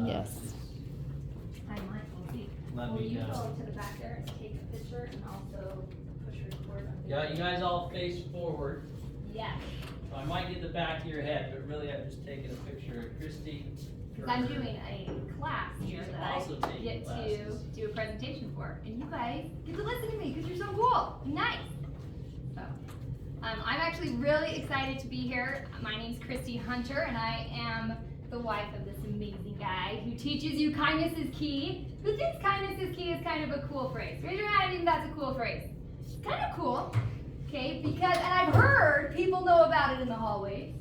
Yes. I might see. Let Will me you know. go to the back there and take a picture and also push record on Yeah, you guys all face forward. Yes. So I might get the back of your head, but really I'm just taking a picture of Christy. Because I'm doing a class here She's that I also taking get classes. to do a presentation for. And you guys get to listen to me because you're so cool and nice. So, I'm actually really excited to be here. My name's Christy Hunter and I am the wife of this amazing guy who teaches you kindness is key. Who thinks kindness is key is kind of a cool phrase? Raise your hand if you think that's a cool phrase. It's kind of cool, okay? Because, and I've heard people know about it in the hallways.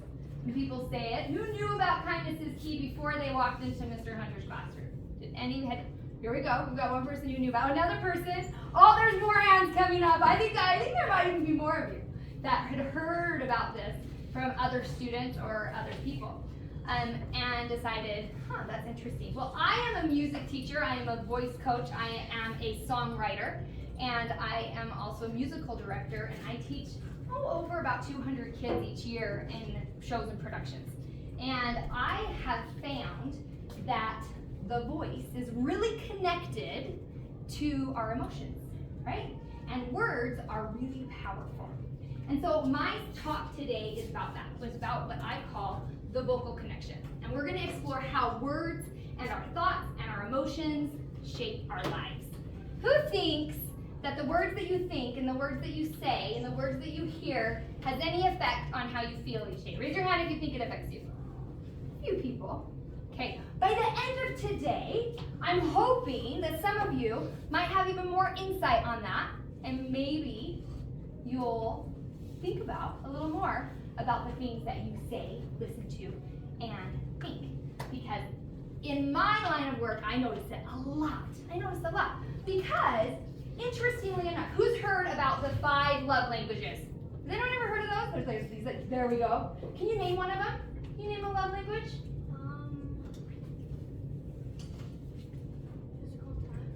And people say it. Who knew about kindness is key before they walked into Mr. Hunter's classroom? Did any head? Here we go. We've got one person who knew about it. Another person. Oh, there's more hands coming up. I think there might even be more of you that had heard about this from other students or other people. And decided, that's interesting. Well, I am a music teacher. I am a voice coach. I am a songwriter. And I am also a musical director. And I teach over about 200 kids each year in shows and productions. And I have found that the voice is really connected to our emotions, right? And words are really powerful. And so my talk today is about that. It's about what I call the vocal connection. And we're gonna explore how words and our thoughts and our emotions shape our lives. Who thinks that the words that you think and the words that you say and the words that you hear has any effect on how you feel each day? Raise your hand if you think it affects you. A few people. Okay, by the end of today, I'm hoping that some of you might have even more insight on that, and maybe you'll think about a little more about the things that you say, listen to, and think. Because in my line of work, I notice it a lot. Because interestingly enough, who's heard about the 5 love languages? Has anyone ever heard of those? There's these, there we go. Can you name one of them? Can you name a love language?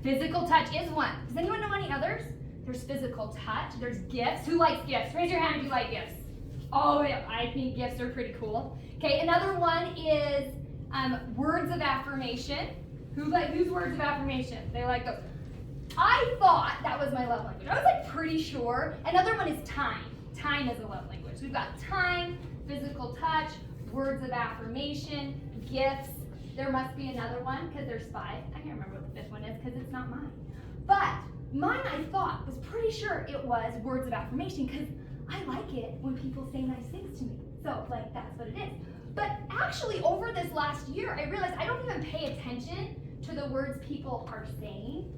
Physical touch is one. Does anyone know any others? There's physical touch. There's gifts. Who likes gifts? Raise your hand if you like gifts. Oh, yeah, I think gifts are pretty cool. Okay, another one is words of affirmation. Who's words of affirmation? They like those. I thought that was my love language. I was pretty sure. Another one is time. Time is a love language. We've got time, physical touch, words of affirmation, gifts. There must be another one because there's 5. I can't remember what the 5th one is because it's not mine. But mine, I thought, was pretty sure it was words of affirmation because I like it when people say nice things to me. So, that's what it is. But actually, over this last year, I realized I don't even pay attention to the words people are saying.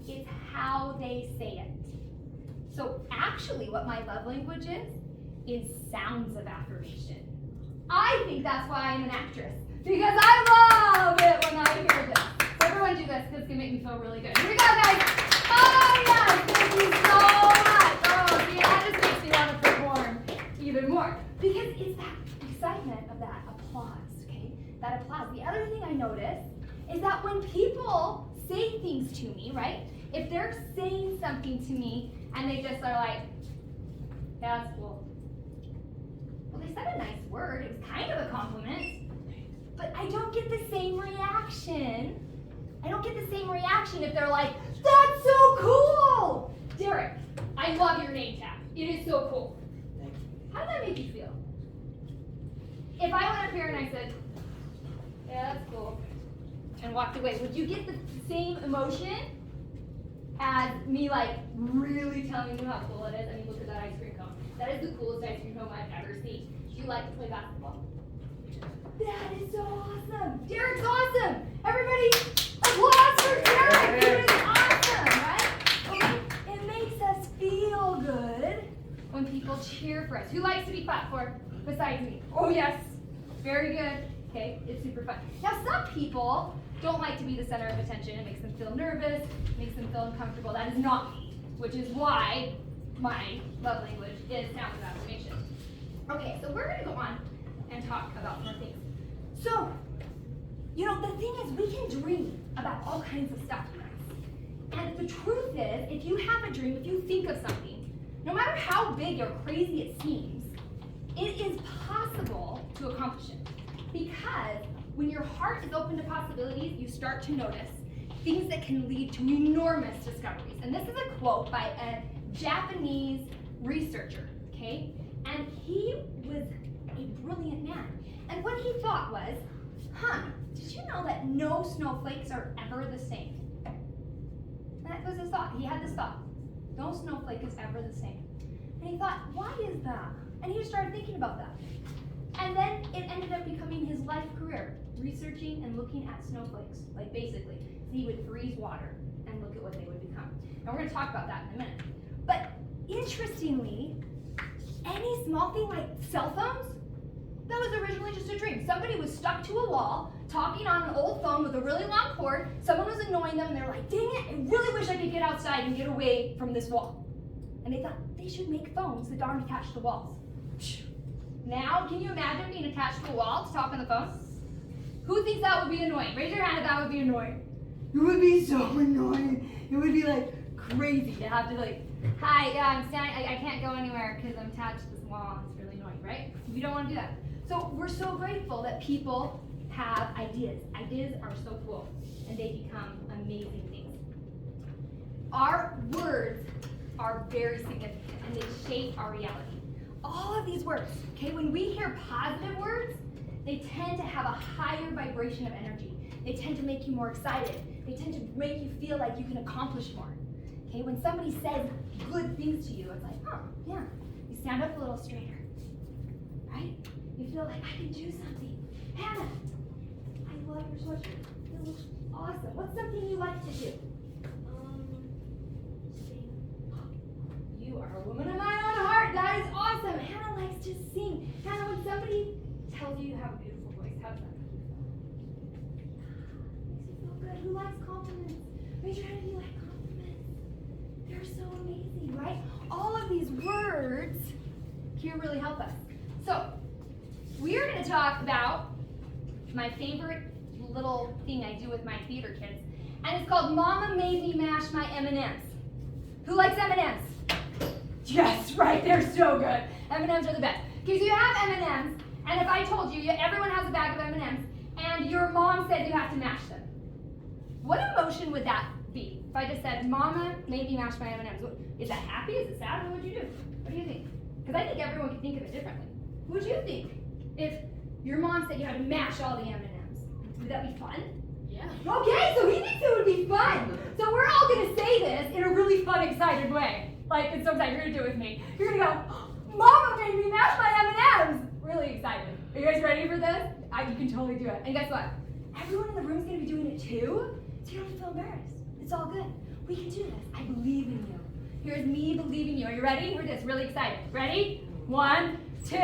It's how they say it. So actually what my love language is sounds of affirmation. I think that's why I'm an actress, because I love it when I hear this. So everyone do this, because it's going to make me feel really good. Here we go, guys. Oh, yes, thank you so much. Oh, see, that just makes me want to perform even more. Because it's that excitement of that applause, okay? That applause. The other thing I notice is that when people say things to me, right? If they're saying something to me and they just are like, yeah, that's cool. Well, they said a nice word. It was kind of a compliment. But I don't get the same reaction. I don't get the same reaction if they're like, that's so cool. Derek, I love your name tag. It is so cool. How does that make you feel? If I went up here and I said, yeah, that's cool, and walked away, would you get the same emotion as me really telling you how cool it is? I mean, look at that ice cream cone. That is the coolest ice cream cone I've ever seen. Do you like to play basketball? That is so awesome. Derek's awesome. Everybody applause for Derek. He is awesome, right? Okay. It makes us feel good when people cheer for us. Who likes to be clapped for besides me? Oh, yes. Very good. Okay, it's super fun. Now, some people don't like to be the center of attention. It makes them feel nervous, makes them feel uncomfortable. That is not me, which is why my love language is sounds of affirmation. Okay, so we're going to go on and talk about more things. So, the thing is, we can dream about all kinds of stuff. And the truth is, if you have a dream, if you think of something, no matter how big or crazy it seems, it is possible to accomplish it. Because When your heart is open to possibilities, you start to notice things that can lead to enormous discoveries. And this is a quote by a Japanese researcher, okay? And he was a brilliant man. And what he thought was, did you know that no snowflakes are ever the same? That was his thought. He had this thought. No snowflake is ever the same. And he thought, why is that? And he started thinking about that. And then it ended up becoming his life career, researching and looking at snowflakes, like basically. So he would freeze water and look at what they would become. And we're going to talk about that in a minute. But interestingly, any small thing like cell phones, that was originally just a dream. Somebody was stuck to a wall, talking on an old phone with a really long cord. Someone was annoying them, and they're like, dang it, I really wish I could get outside and get away from this wall. And they thought they should make phones that aren't attached to walls. Now, can you imagine being attached to a wall to talk on the phone? Who thinks that would be annoying? Raise your hand if that would be annoying. It would be so annoying. It would be like crazy to have to like, hi, I'm standing, I can't go anywhere because I'm attached to this wall. It's really annoying, right? We don't want to do that. So we're so grateful that people have ideas. Ideas are so cool, and they become amazing things. Our words are very significant, and they shape our reality. All of these words, okay, when we hear positive words, they tend to have a higher vibration of energy. They tend to make you more excited. They tend to make you feel like you can accomplish more. Okay, when somebody says good things to you, it's like, oh, yeah, you stand up a little straighter, right? You feel like I can do something. Hannah, I love your sweatshirt. It looks awesome. What's something you like to do? Sing. You are a woman of my own heart. That is awesome. Hannah likes to sing. Hannah, when somebody tells you you have a beautiful voice, how does that make you feel? Makes you feel good. Who likes compliments? Raise your hand if you like compliments. They're so amazing, right? All of these words here really help us. So, we're going to talk about my favorite little thing I do with my theater kids, and it's called Mama Made Me Mash My M&Ms. Who likes M&Ms? Yes, right, they're so good. M&Ms are the best. Okay, so you have M&Ms, and if I told you everyone has a bag of M&Ms, and your mom said you have to mash them, what emotion would that be? If I just said, Mama made me mash my M&Ms, is that happy? Is it sad? What would you do? What do you think? Because I think everyone could think of it differently. What would you think if your mom said you had to mash all the M&Ms? Would that be fun? Yeah. Okay, so he thinks it would be fun. So we're all going to say this in a really fun, excited way. Like, it's so excited. You're going to do it with me. You're going to go, Mama made me mash my M&Ms. Really excited. Are you guys ready for this? You can totally do it. And guess what? Everyone in the room is going to be doing it too, so you don't have to feel embarrassed. It's all good. We can do this. I believe in you. Here's me believing you. Are you ready? We're just really excited. Ready? 1, 2,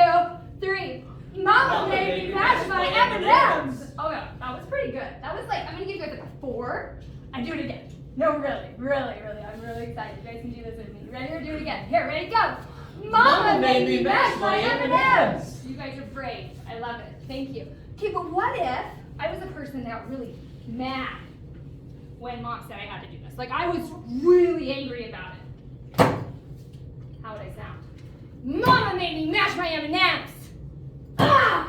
3. Mama made me mash my M&Ms. Oh yeah, that was pretty good. That was like, I'm gonna give you guys like a 4. I do it again. No, really, I'm really excited. You guys can do this with me. Ready or do it again? Here, ready, go. Mama made me mash my M&Ms. You guys are brave. I love it. Thank you. Okay, but what if I was a person that got really mad when mom said I had to do this? Like, I was really angry about it. How would I sound? Mama made me mash my M&Ms. Ah!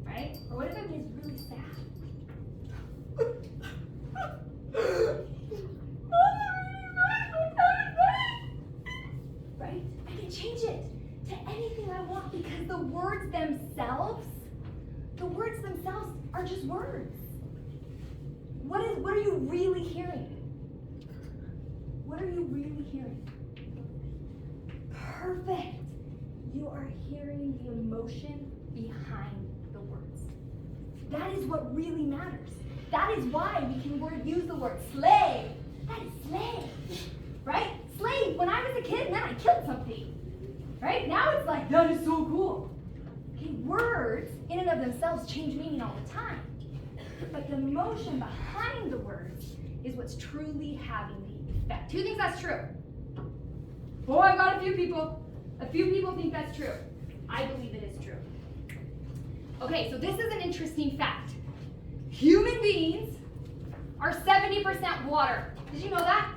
Right? Or what if it was really sad? Right? I can change it to anything I want because the words themselves are just words. What are you really hearing? What are you really hearing? Perfect. You are hearing the emotion behind the words. That is what really matters. That is why we can use the word slave. That is slave, right? Slave, when I was a kid, man, I killed something, right? Now it's like, that is so cool. Okay, words in and of themselves change meaning all the time. But the emotion behind the words is what's truly having the effect. Who thinks that's true? Oh, I got a few people. A few people think that's true. I believe it is true. Okay, so this is an interesting fact. Human beings are 70% water. Did you know that?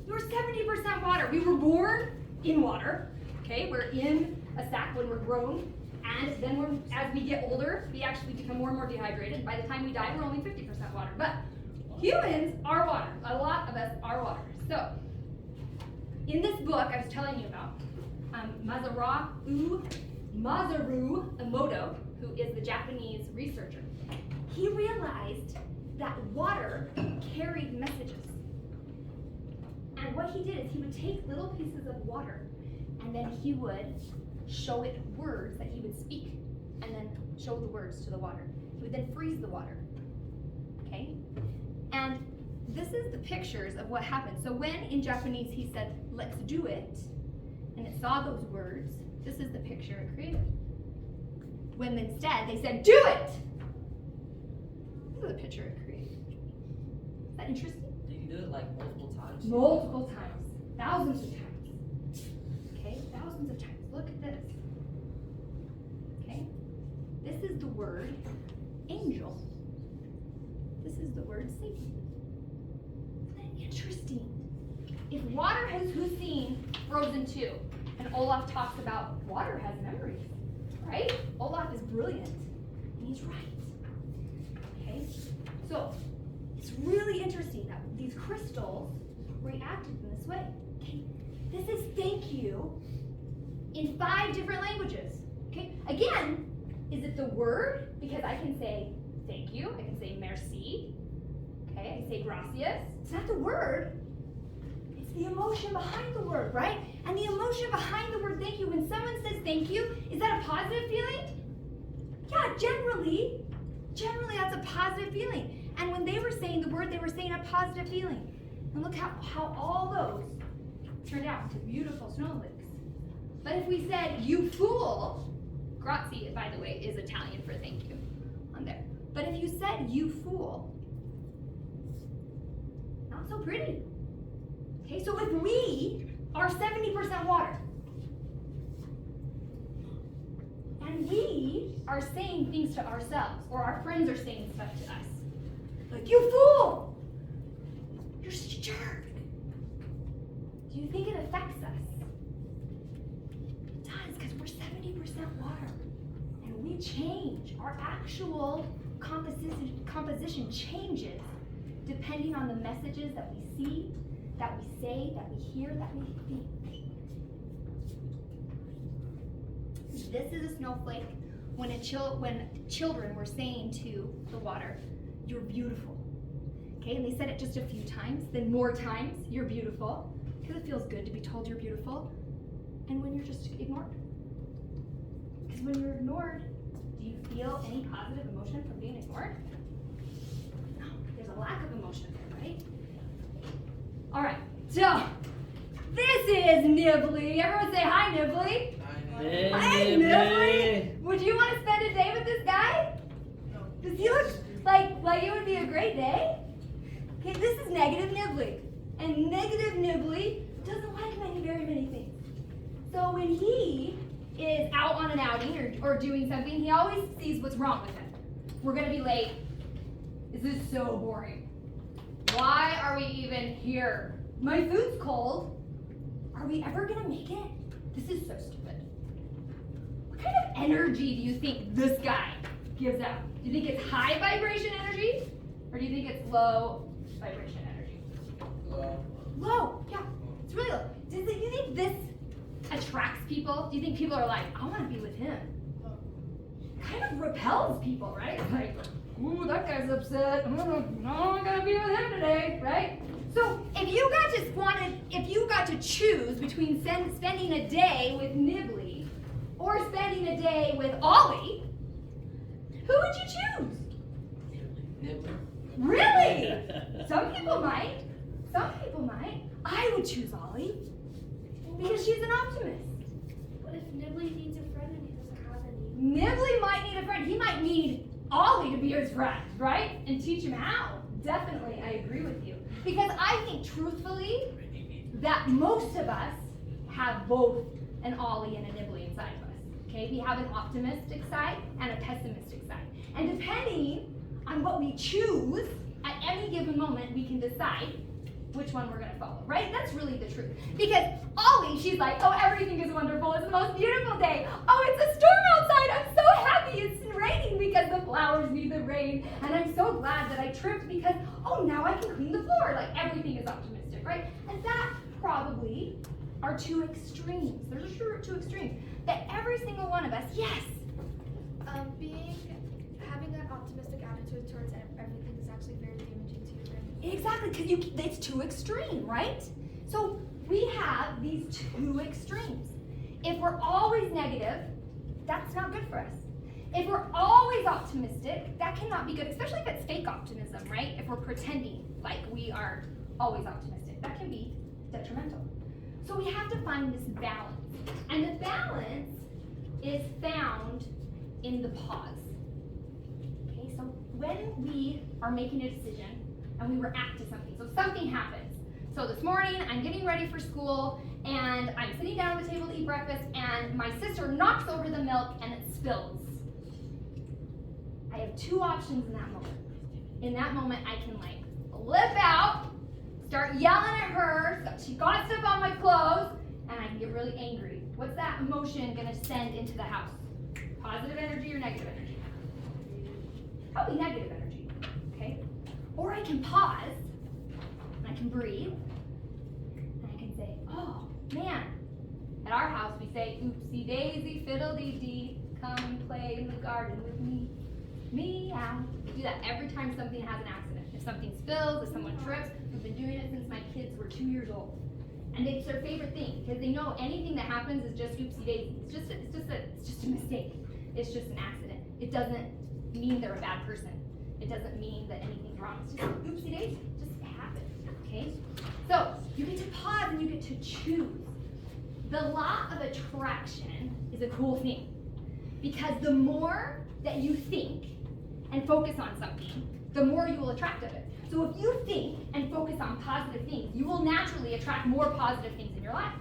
We're 70% water. We were born in water. Okay, we're in a sack when we're grown, And then as we get older, we actually become more and more dehydrated. By the time we die, we're only 50% water. But humans are water. A lot of us are water. So, in this book I was telling you about, Masaru Emoto, who is the Japanese researcher, he realized that water carried messages. And what he did is he would take little pieces of water and then he would show it words that he would speak and then show the words to the water. He would then freeze the water. Okay? And this is the pictures of what happened. So when in Japanese he said, let's do it, and it saw those words, this is the picture it created. When instead they said, do it! This is the picture it created. Is that interesting? You can do it like multiple times. Multiple times. Thousands of times. Okay? Thousands of times. Look at this. Okay? This is the word angel. This is the word Satan. Isn't that interesting? If water has who's seen Frozen 2, and Olaf talks about water has memories, right? Olaf is brilliant, and he's right. Okay? So, it's really interesting that these crystals reacted in this way. Okay? This is thank you in 5 different languages. Okay? Again, is it the word? Because I can say thank you, I can say merci, okay, I can say gracias. It's not the word, it's the emotion behind the word, right? And the emotion behind the word thank you, when someone says thank you, is that a positive feeling? Yeah, generally that's a positive feeling. And when they were saying the word, they were saying a positive feeling. And look how all those turned out into beautiful snowflakes. But if we said, you fool, grazie, by the way, is Italian for thank you on there. But if you said, you fool, not so pretty. Okay, so if we are 70% water, and we are saying things to ourselves, or our friends are saying stuff to us, like, you fool! You're such a jerk. Do you think it affects us? It does, because we're 70% water. And we change. Our actual composition changes depending on the messages that we see, that we say, that we hear, that we think. This is a snowflake when children were saying to the water, you're beautiful. Okay, and they said it just a few times, then more times, you're beautiful, because it feels good to be told you're beautiful, and when you're just ignored. Because when you're ignored, do you feel any positive emotion from being ignored? No, there's a lack of emotion there, right? All right, so this is Nibbly. Everyone say hi, Nibbly. Hi, Nibbly. Would you want to spend a day with this guy? No. Does he look like it would be a great day? Okay, this is Negative Nibbly. And Negative Nibbly doesn't like very many things. So when he is out on an outing or doing something, he always sees what's wrong with it. We're going to be late. This is so boring. Why are we even here? My food's cold. Are we ever going to make it? This is so stupid. What kind of energy do you think this guy gives out? Do you think it's high vibration energy? Or do you think it's low vibration energy? Low, yeah. It's really low. Do you think this attracts people? Do you think people are like, I want to be with him? It kind of repels people, right? Like, ooh, that guy's upset. No, I'm gonna be with him today, right? So if you got to choose between spending a day with Nibbly or spending a day with Ollie, who would you choose? Nibbly. Really? Some people might. I would choose Ollie because she's an optimist. What if Nibbly needs a friend and he doesn't have any? Nibbly might need a friend. He might need Ollie to be his friend, right? And teach him how. Definitely, I agree with you. Because I think, truthfully, that most of us have both an Ollie and a Nibbly inside of us. Okay? We have an optimistic side and a pessimistic side. And depending on what we choose, at any given moment, we can decide which one we're going to follow, right? That's really the truth. Because Ollie, she's like, oh, everything is wonderful. It's the most beautiful day. Oh, it's a storm outside. I'm raining because the flowers need the rain. And I'm so glad that I tripped because, oh, now I can clean the floor. Like everything is optimistic, right? And that probably are two extremes. There's two extremes that every single one of us, yes. Having that optimistic attitude towards everything is actually very damaging to your brain. Exactly, because it's too extreme, right? So we have these two extremes. If we're always negative, that's not good for us. If we're always optimistic, that cannot be good, especially if it's fake optimism, right? If we're pretending like we are always optimistic, that can be detrimental. So we have to find this balance. And the balance is found in the pause. Okay, so when we are making a decision and we react to something, so something happens. So this morning, I'm getting ready for school, and I'm sitting down at the table to eat breakfast, and my sister knocks over the milk, and it spills. I have two options in that moment. In that moment, I can like flip out, start yelling at her, so she got stuff on my clothes, and I can get really angry. What's that emotion gonna send into the house? Positive energy or negative energy? Probably negative energy, okay? Or I can pause, and I can breathe, and I can say, oh, man. At our house, we say, oopsie daisy, fiddle-dee-dee, come and play in the garden with me. Meow. We do that every time something has an accident. If something spills, if someone trips, we've been doing it since my kids were 2 years old. And it's their favorite thing, because they know anything that happens is just oopsie daisy. It's just a mistake. It's just an accident. It doesn't mean they're a bad person. It doesn't mean that anything's wrong. It's just oopsie daisy. It just happens, okay? So you get to pause and you get to choose. The law of attraction is a cool thing, because the more that you think and focus on something, the more you will attract of it. So if you think and focus on positive things, you will naturally attract more positive things in your life.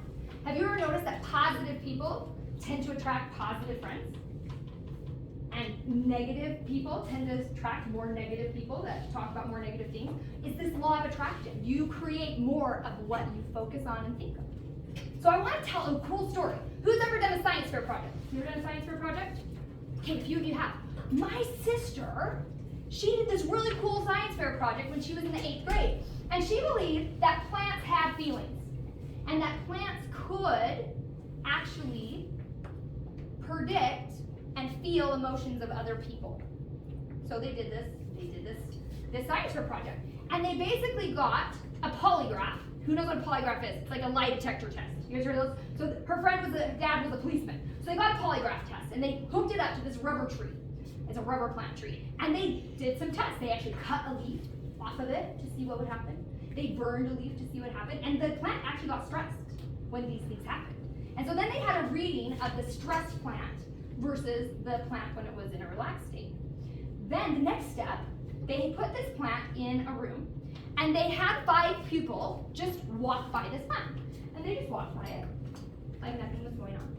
Have you ever noticed that positive people tend to attract positive friends? And negative people tend to attract more negative people that talk about more negative things? It's this law of attraction. You create more of what you focus on and think of. So I want to tell a cool story. Who's ever done a science fair project? You ever done a science fair project? Okay, a few of you have. My sister, she did this really cool science fair project when she was in the 8th grade. And she believed that plants had feelings. And that plants could actually predict and feel emotions of other people. So they did this science fair project. And they basically got a polygraph. Who knows what a polygraph is? It's like a lie detector test. You guys heard of those? So her dad was a policeman. So they got a polygraph test and they hooked it up to this rubber tree. It's a rubber plant tree. And they did some tests. They actually cut a leaf off of it to see what would happen. They burned a leaf to see what happened. And the plant actually got stressed when these things happened. And so then they had a reading of the stressed plant versus the plant when it was in a relaxed state. Then the next step, they put this plant in a room and they had 5 people just walk by this plant. And they just walked by it like nothing was going on.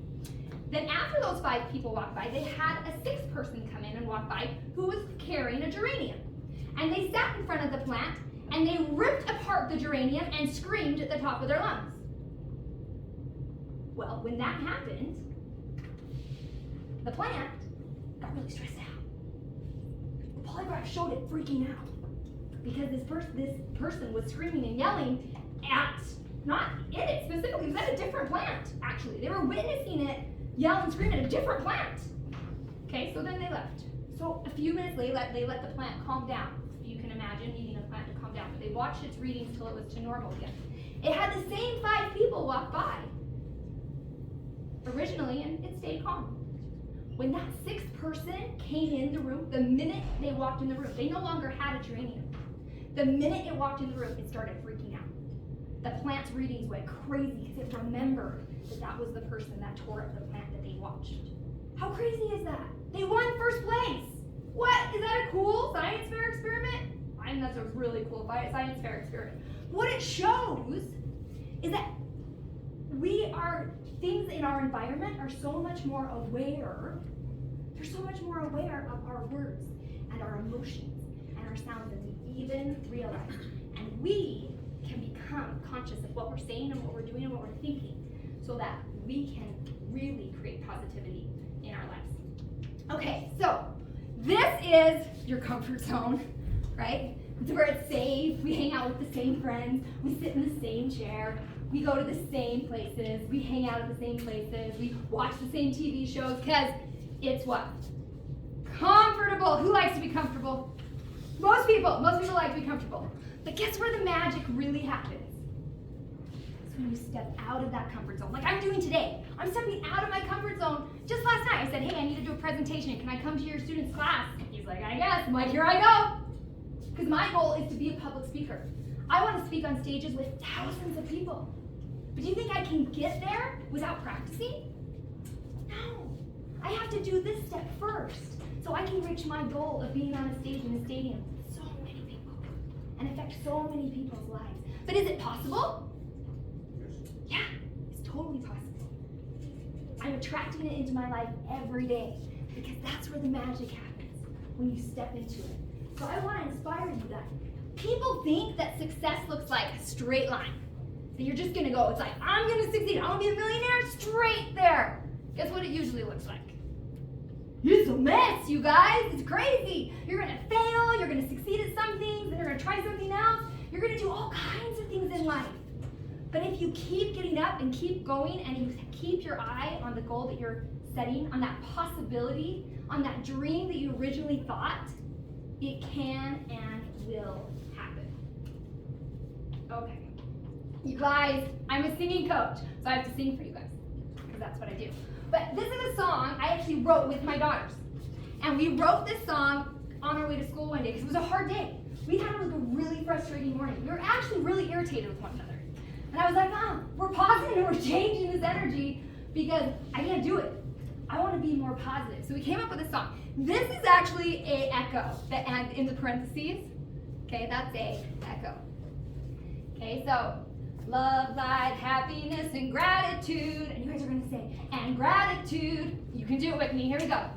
Then after those 5 people walked by, they had a 6th person come in and walk by who was carrying a geranium. And they sat in front of the plant and they ripped apart the geranium and screamed at the top of their lungs. Well, when that happened, the plant got really stressed out. The polygraph showed it freaking out because this person was screaming and yelling at, not it specifically, it was at a different plant, actually. They were witnessing it yell and scream at a different plant. Okay, so then they left. So a few minutes later, they let the plant calm down. You can imagine needing a plant to calm down, but they watched its readings till it was to normal again. It had the same 5 people walk by originally, and it stayed calm. When that 6th person came in the room, the minute they walked in the room, they no longer had a geranium. The minute it walked in the room, it started freaking out. The plant's readings went crazy because it remembered that was the person that tore up the plant that they watched. How crazy is that? They won first place. What? Is that a cool science fair experiment? I think that's a really cool science fair experiment. What it shows is that things in our environment are so much more aware. They're so much more aware of our words and our emotions and our sounds than we even realize. And we can become conscious of what we're saying and what we're doing and what we're thinking so that we can really create positivity in our lives. Okay, so This is your comfort zone, right? It's where it's safe. We hang out with the same friends. We sit in the same chair. We go to the same places. We hang out at the same places. We watch the same TV shows because it's what? Comfortable. Who likes to be comfortable? Most people like to be comfortable. But guess where the magic really happens? It's when you step out of that comfort zone. Like I'm doing today. I'm stepping out of my comfort zone. Just last night I said, hey, I need to do a presentation. Can I come to your student's class? He's like, I guess. I'm like, here I go. Because my goal is to be a public speaker. I want to speak on stages with thousands of people. But do you think I can get there without practicing? No. I have to do this step first so I can reach my goal of being on a stage in a stadium with so many people and affect so many people's lives. But is it possible? Yeah, it's totally possible. I'm attracting it into my life every day because that's where the magic happens, when you step into it. So I want to inspire you that people think that success looks like a straight line. That you're just going to go, it's like, I'm going to succeed, I'm going to be a millionaire, straight there. Guess what it usually looks like? It's a mess, you guys. It's crazy. You're going to fail, you're going to succeed at some things, then you're going to try something else. You're going to do all kinds of things in life. But if you keep getting up and keep going and you keep your eye on the goal that you're setting, on that possibility, on that dream that you originally thought, it can and will happen. Okay. You guys, I'm a singing coach, so I have to sing for you guys, because that's what I do. But this is a song I actually wrote with my daughters. And we wrote this song on our way to school one day, because it was a hard day. We had like a really frustrating morning. We were actually really irritated with one another. And I was like, Mom, we're pausing and we're changing this energy because I can't do it. I want to be more positive. So we came up with a song. This is actually a echo, and in the parentheses, okay, that's a echo. Okay, so love, light, happiness, and gratitude. And you guys are going to say, and gratitude. You can do it with me. Here we go.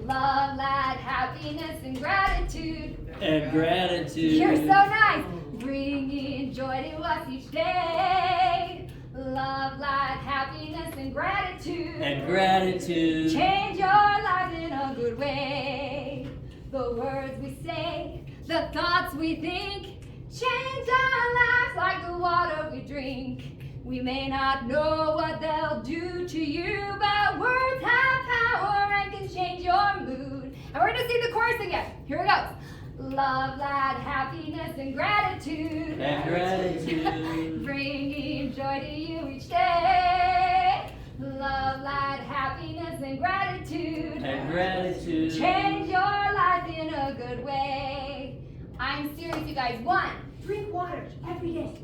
Love, light, happiness, and gratitude. And gratitude. You're so nice. Bringing joy to us each day. Love, light, happiness, and gratitude. And gratitude. Change your life in a good way. The words we say, the thoughts we think, change our lives like the water we drink. We may not know what they'll do to you, but words have power and can change your mood. And we're gonna sing the chorus again. Here it goes. Love, light, happiness, and gratitude. And gratitude. Bringing joy to you each day. Love, light, happiness, and gratitude. And gratitude. Change your life in a good way. I'm serious, you guys. 1, drink water every day.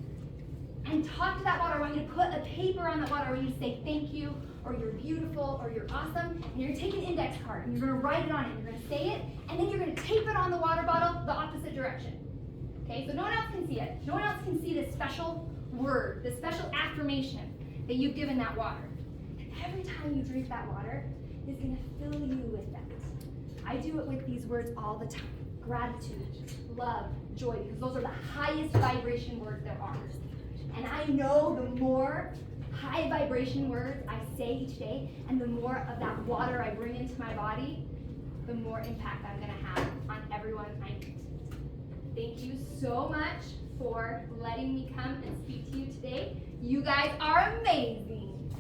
And talk to that water. I want you to put a paper on that water. I want you to say thank you, or you're beautiful, or you're awesome. And you're going to take an index card, and you're going to write it on it. You're going to say it, and then you're going to tape it on the water bottle the opposite direction. Okay, so no one else can see it. No one else can see this special word, this special affirmation that you've given that water. And every time you drink that water, it's going to fill you with that. I do it with these words all the time. Gratitude, love, joy, because those are the highest vibration words there are. And I know the more high vibration words I say each day, and the more of that water I bring into my body, the more impact I'm going to have on everyone I meet. Thank you so much for letting me come and speak to you today. You guys are amazing.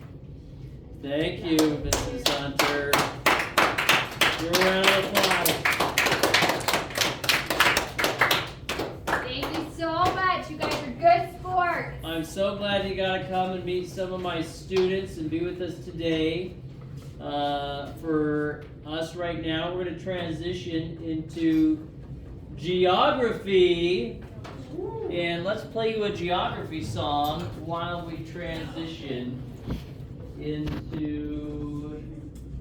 Thank you, Mrs. Hunter. Give a round of applause. Thank you so much. You guys are good sports. I'm so glad you got to come and meet some of my students and be with us today. For us right now, we're going to transition into geography. And let's play you a geography song while we transition into